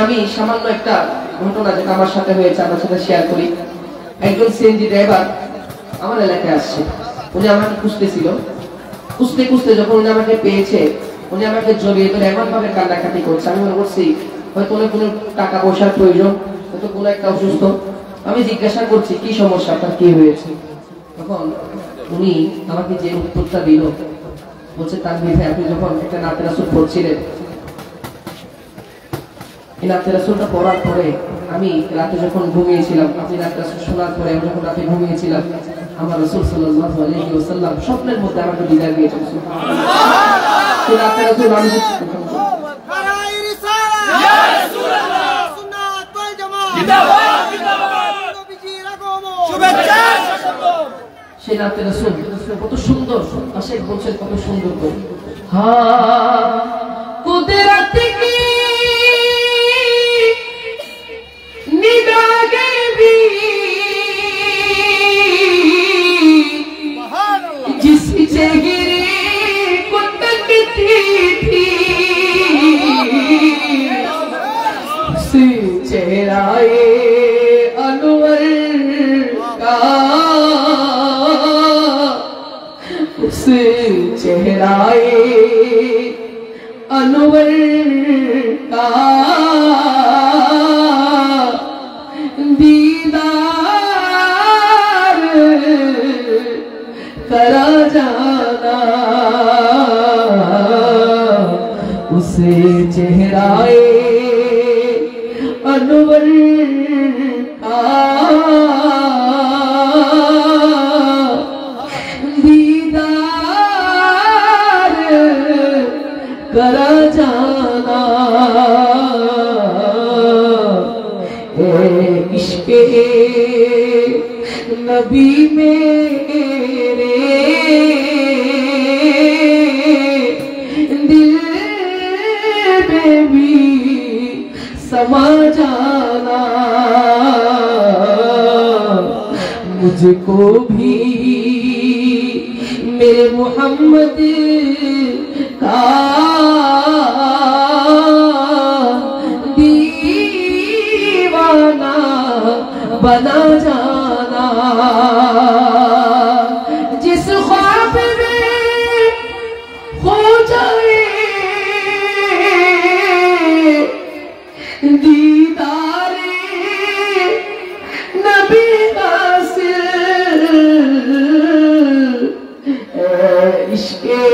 আমি সামান্য একটা ঘটনা যেটা আমার সাথে হয়েছে আমার সাথে শেয়ার করি। একজন সিএনজি ড্রাইভার আমার এলাকায় আসছে, উনি আমাকে খুঁজতেছিল, খুঁজতে খুঁজতে যখন উনি আমাকে পেয়েছে, উনি আমাকে জড়িয়ে ধরে এমন ভাবে কান্নাকাটি করছে, আমি মনে করছি হয়তো উনি কোনো টাকা পয়সার প্রয়োজন, হয়তো কোনো একটা অসুস্থ। আমি জিজ্ঞাসা করছি কি সমস্যা, আপনার কি হয়েছে? তখন উনি আমাকে যে উত্তরটা দিল, বলছে তানভীর ভাই, আপনি যখন একটা নাতে রাসূল পড়ছিলেন, এই নাতে রাসূলটা পড়ার পরে আমি রাতে যখন ঘুমিয়েছিলাম, আপনি নাতে রাসূল শোনার পরে আমি যখন রাতে ঘুমিয়েছিলাম, আমার রাসূল সাল্লাল্লাহু আলাইহি ওয়াসাল্লাম স্বপ্নের মধ্যে আমাকে বিদায় দিয়েছেন। সুবহানাল্লাহ। এই নাতে রাসূল আমি সেই নাতে রাসূল কত সুন্দর, আশেক বলছেন কত সুন্দর করে, হ্যাঁ কুদরত কি निगाहे भी जिस चेहरे को तकती थी, उस चेहराए अनवर का, उस चेहराए अनवर का दीदार करा जाना, उसे चेहराए अनवर का दीदार करा जाना। इश्क़े नबी मेरे दिल में भी समा जाना, मुझको भी मेरे मोहम्मद का बना जाना। जिस ख्वाब में हो जाए दीदारे नबी हासिल, इश्क़े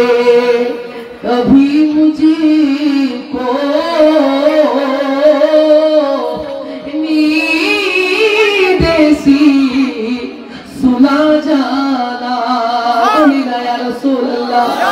कभी मुझको सुना जाना। या रसूल अल्लाह।